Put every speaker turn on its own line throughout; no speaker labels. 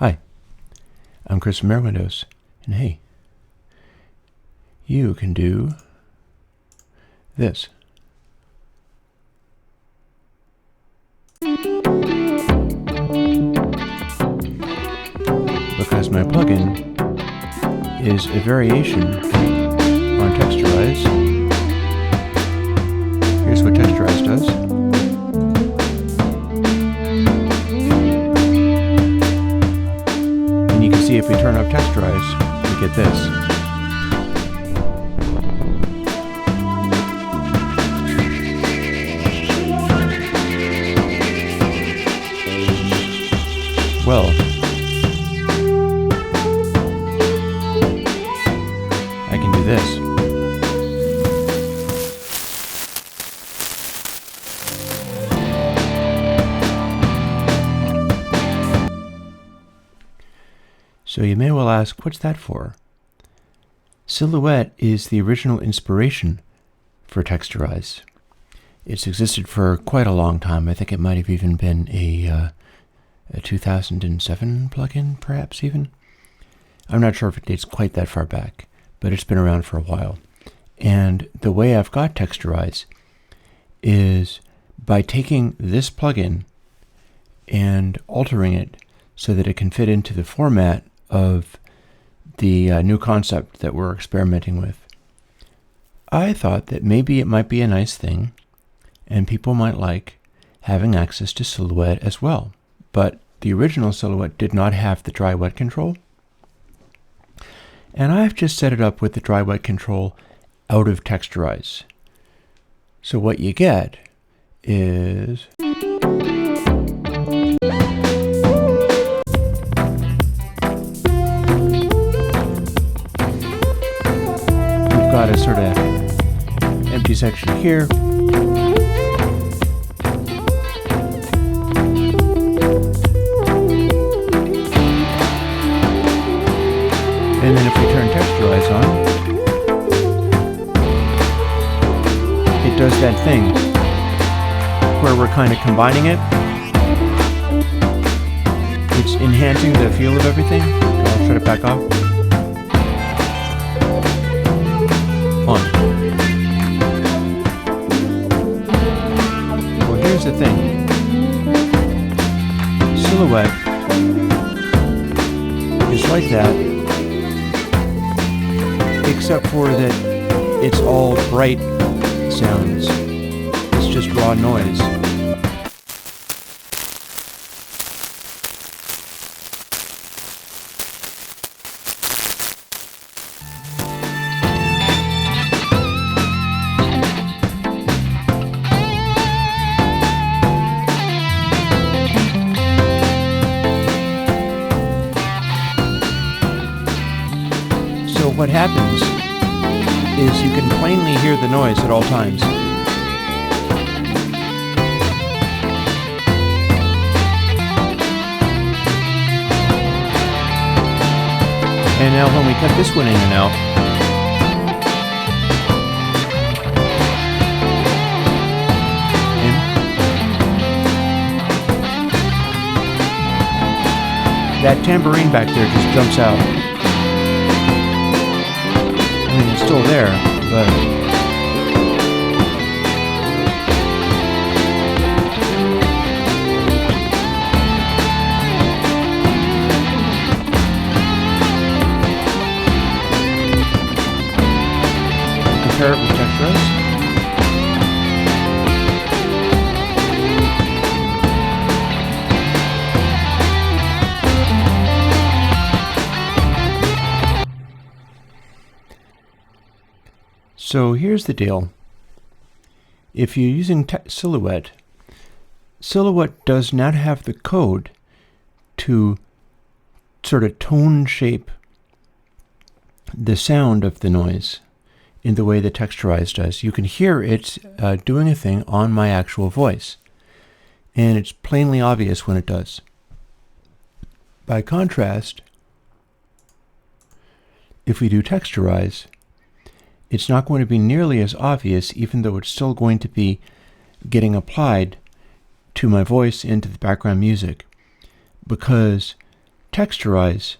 Hi, I'm Chris from Airwindows, and hey, you can do this. Because my plugin is a variation on Texturize. Here's what Texturize does. And you can see if we turn up Texturize, we get this. Well, I can do this. So you may well ask, what's that for? Silhouette is the original inspiration for Texturize. It's existed for quite a long time. I think it might have even been a 2007 plugin, perhaps even. I'm not sure if it dates quite that far back, but it's been around for a while. And the way I've got Texturize is by taking this plugin and altering it so that it can fit into the format of the new concept that we're experimenting with. I thought that maybe it might be a nice thing and people might like having access to Silhouette as well. But the original Silhouette did not have the dry-wet control. And I've just set it up with the dry-wet control out of Texturize. So what you get is we've got a sort of empty section here. And then if we turn Texturize on, it does that thing where we're kind of combining it. It's enhancing the feel of everything. I'll shut it back off. On. Well, here's the thing. Silhouette is like that, except for that it's all bright sounds. It's just raw noise. So what happens is you can plainly hear the noise at all times. And now when we cut this one in and out, that tambourine back there just jumps out. I mean, it's still there, but compare it with Texturize. So here's the deal. If you're using Silhouette, Silhouette does not have the code to sort of tone shape the sound of the noise in the way that Texturize does. You can hear it doing a thing on my actual voice, and it's plainly obvious when it does. By contrast, if we do Texturize, it's not going to be nearly as obvious, even though it's still going to be getting applied to my voice into the background music, because texturize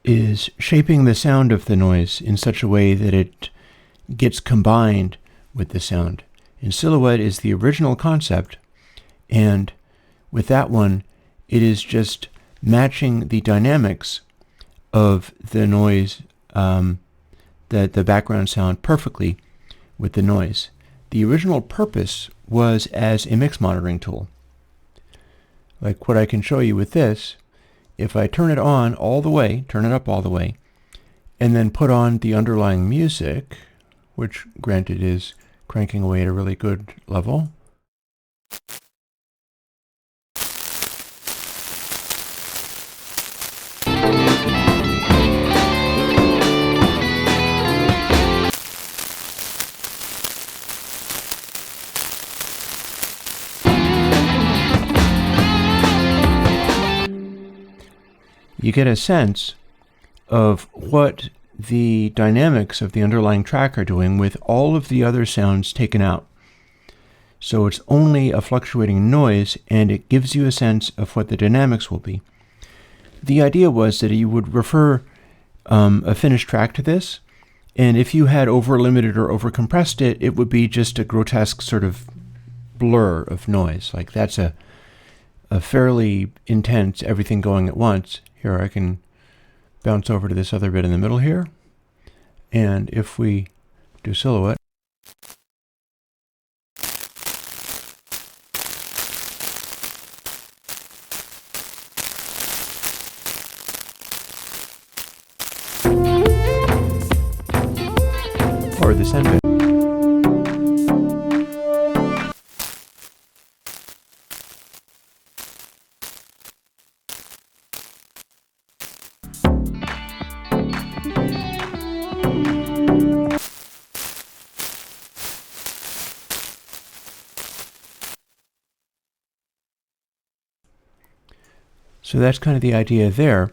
is shaping the sound of the noise in such a way that it gets combined with the sound. And silhouette is the original concept, and with that one, it is just matching the dynamics of the noise, the background sound perfectly with the noise. The original purpose was as a mix monitoring tool. Like what I can show you with this, if I turn it on all the way, turn it up all the way, and then put on the underlying music, which granted is cranking away at a really good level. You get a sense of what the dynamics of the underlying track are doing with all of the other sounds taken out. So it's only a fluctuating noise, and it gives you a sense of what the dynamics will be. The idea was that you would refer a finished track to this, and if you had over-limited or over-compressed it, it would be just a grotesque sort of blur of noise. Like that's a fairly intense everything going at once. Here I can bounce over to this other bit in the middle here, and if we do silhouette, or this end bit. So that's kind of the idea there.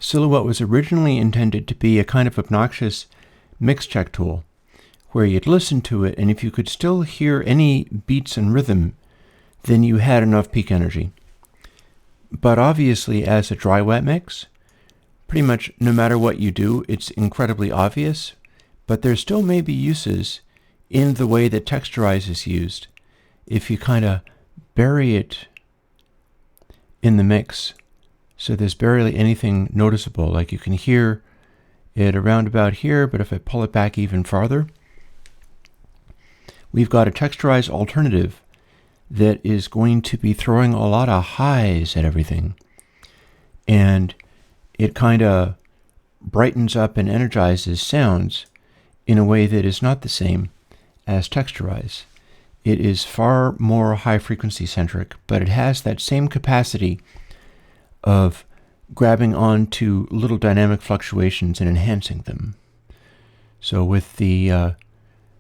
Silhouette was originally intended to be a kind of obnoxious mix check tool, where you'd listen to it, and if you could still hear any beats and rhythm, then you had enough peak energy. But obviously, as a dry-wet mix, pretty much no matter what you do, it's incredibly obvious, but there still may be uses in the way that texturize is used. If you kind of bury it in the mix, so there's barely anything noticeable, like you can hear it around about here, but if I pull it back even farther, we've got a texturized alternative that is going to be throwing a lot of highs at everything. And it kind of brightens up and energizes sounds in a way that is not the same as texturize. It is far more high frequency centric, but it has that same capacity of grabbing onto little dynamic fluctuations and enhancing them. So with the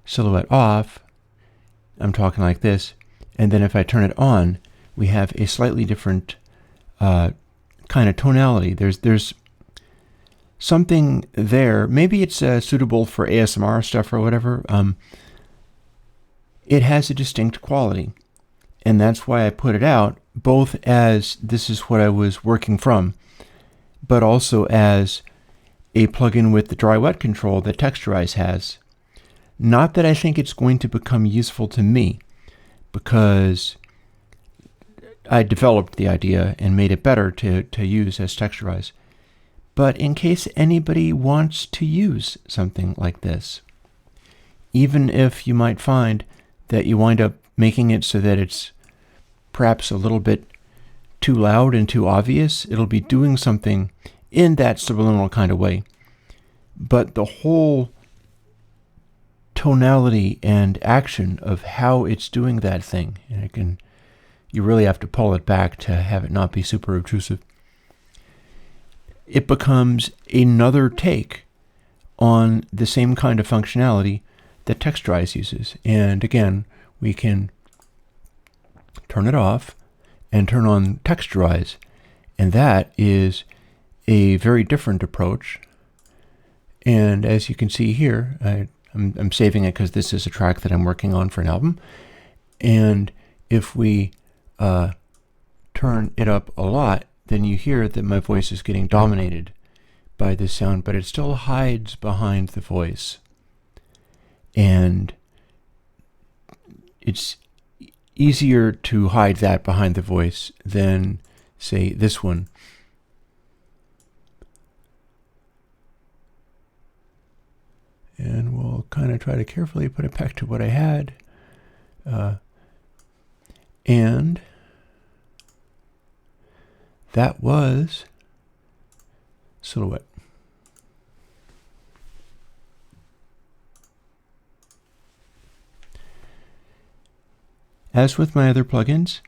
silhouette off, I'm talking like this, and then if I turn it on, we have a slightly different kind of tonality. There's something there. Maybe it's suitable for ASMR stuff or whatever. It has a distinct quality, and that's why I put it out, both as this is what I was working from, but also as a plugin with the dry-wet control that Texturize has. Not that I think it's going to become useful to me, because I developed the idea and made it better to use as Texturize, but in case anybody wants to use something like this, even if you might find that you wind up making it so that it's perhaps a little bit too loud and too obvious, it'll be doing something in that subliminal kind of way. But the whole tonality and action of how it's doing that thing, and you really have to pull it back to have it not be super obtrusive. It becomes another take on the same kind of functionality that Texturize uses. And again, we can turn it off and turn on Texturize, and that is a very different approach. And as you can see here, I'm saving it because this is a track that I'm working on for an album. And if we turn it up a lot, then you hear that my voice is getting dominated by this sound, but it still hides behind the voice. And it's easier to hide that behind the voice than, say, this one. And we'll kind of try to carefully put it back to what I had. And that was Silhouette. As with my other plugins,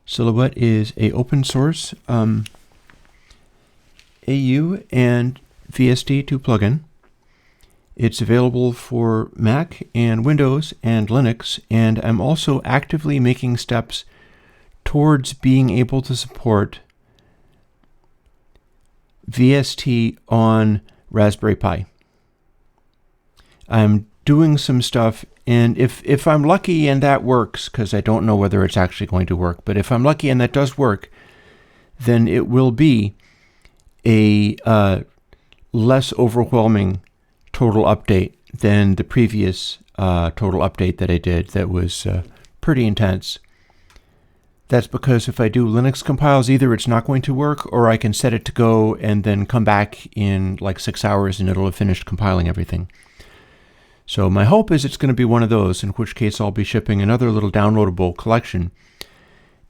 Silhouette is an open source AU and VST2 plugin. It's available for Mac and Windows and Linux, and I'm also actively making steps towards being able to support VST on Raspberry Pi. I'm doing some stuff, and if I'm lucky and that works, because I don't know whether it's actually going to work, but if I'm lucky and that does work, then it will be a less overwhelming total update than the previous total update that I did that was pretty intense. That's because if I do Linux compiles, either it's not going to work, or I can set it to go and then come back in like 6 hours and it'll have finished compiling everything. So my hope is it's going to be one of those, in which case I'll be shipping another little downloadable collection,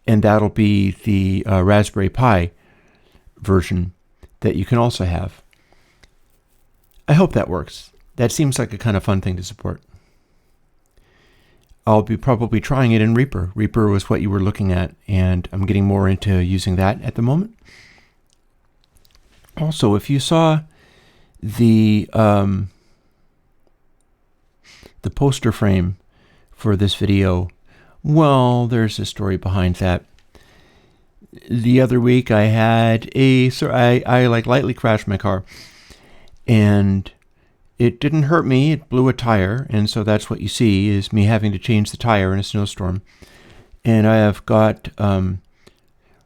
and that'll be the Raspberry Pi version that you can also have. I hope that works. That seems like a kind of fun thing to support. I'll be probably trying it in Reaper. Reaper was what you were looking at, and I'm getting more into using that at the moment. Also, if you saw the poster frame for this video, well, there's a story behind that. The other week I had I like lightly crashed my car, and it didn't hurt me. It blew a tire, and so that's what you see is me having to change the tire in a snowstorm. And I have got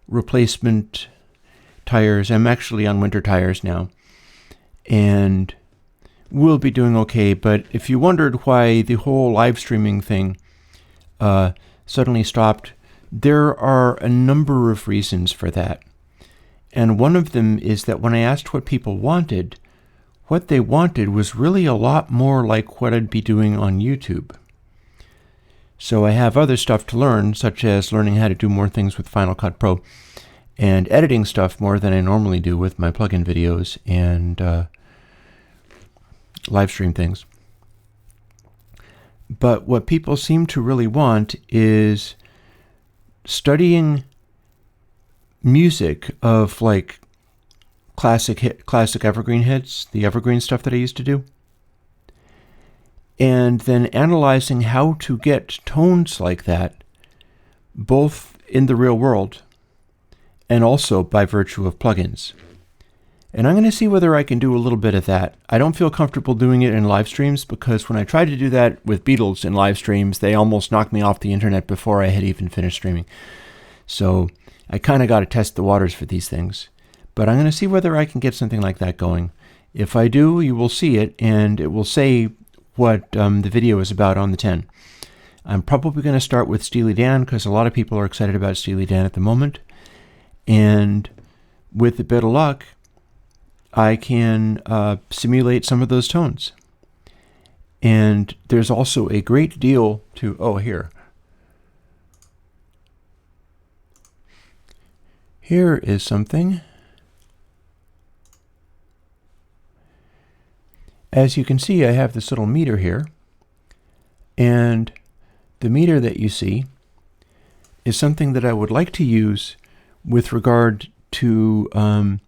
replacement tires. I'm actually on winter tires now, and we'll be doing okay. But if you wondered why the whole live streaming thing suddenly stopped, there are a number of reasons for that. And one of them is that when I asked what people wanted, what they wanted was really a lot more like what I'd be doing on YouTube. So I have other stuff to learn, such as learning how to do more things with Final Cut Pro and editing stuff more than I normally do with my plugin videos and live stream things. But what people seem to really want is studying music of like classic evergreen hits, the evergreen stuff that I used to do, and then analyzing how to get tones like that, both in the real world and also by virtue of plugins. And I'm going to see whether I can do a little bit of that. I don't feel comfortable doing it in live streams, because when I tried to do that with Beatles in live streams, they almost knocked me off the internet before I had even finished streaming. So I kind of got to test the waters for these things. But I'm going to see whether I can get something like that going. If I do, you will see it, and it will say what the video is about on the 10. I'm probably going to start with Steely Dan, because a lot of people are excited about Steely Dan at the moment. And with a bit of luck, I can simulate some of those tones. And there's also a great deal to... Oh, here. Here is something. As you can see, I have this little meter here, and the meter that you see is something that I would like to use with regard to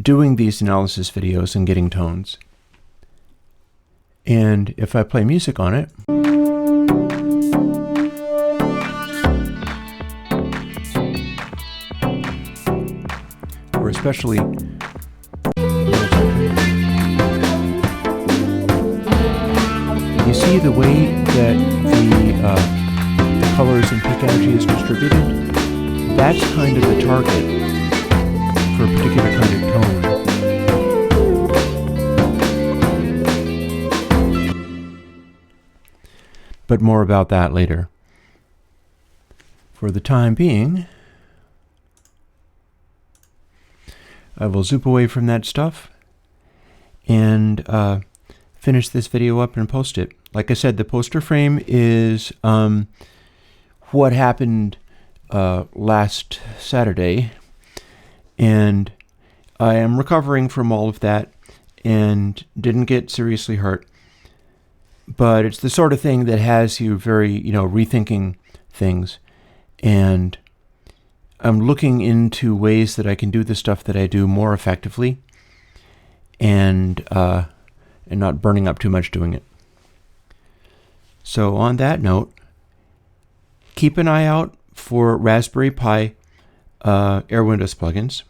doing these analysis videos and getting tones. And if I play music on it, or especially you see the way that the colors and peak energy is distributed? That's kind of the target but more about that later. For the time being, I will zoop away from that stuff and finish this video up and post it. Like I said, the poster frame is what happened last Saturday, and I am recovering from all of that and didn't get seriously hurt. But it's the sort of thing that has you very, rethinking things. And I'm looking into ways that I can do the stuff that I do more effectively and not burning up too much doing it. So on that note, keep an eye out for Raspberry Pi Airwindows plugins.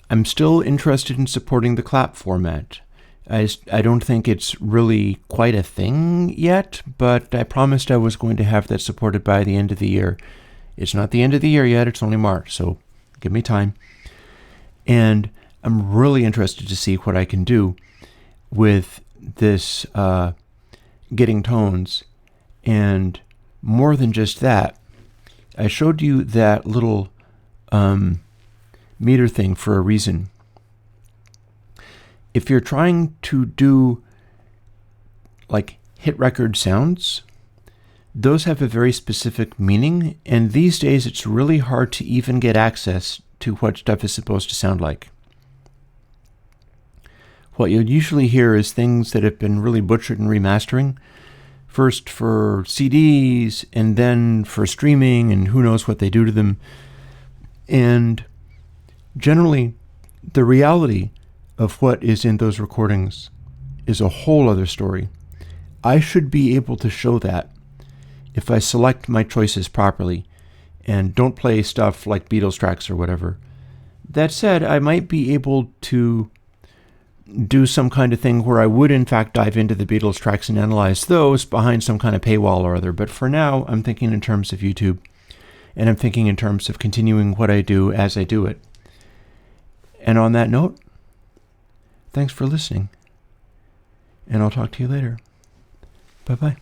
I'm still interested in supporting the clap format. I don't think it's really quite a thing yet, but I promised I was going to have that supported by the end of the year. It's not the end of the year yet, it's only March, so give me time. And I'm really interested to see what I can do with this getting tones. And more than just that, I showed you that little meter thing for a reason. If you're trying to do like hit record sounds, those have a very specific meaning, and these days it's really hard to even get access to what stuff is supposed to sound like. What you'll usually hear is things that have been really butchered in remastering, first for CDs and then for streaming, and who knows what they do to them. And generally, the reality of what is in those recordings is a whole other story. I should be able to show that if I select my choices properly and don't play stuff like Beatles tracks or whatever. That said, I might be able to do some kind of thing where I would in fact dive into the Beatles tracks and analyze those behind some kind of paywall or other. But for now, I'm thinking in terms of YouTube, and I'm thinking in terms of continuing what I do as I do it. And on that note, thanks for listening, and I'll talk to you later. Bye-bye.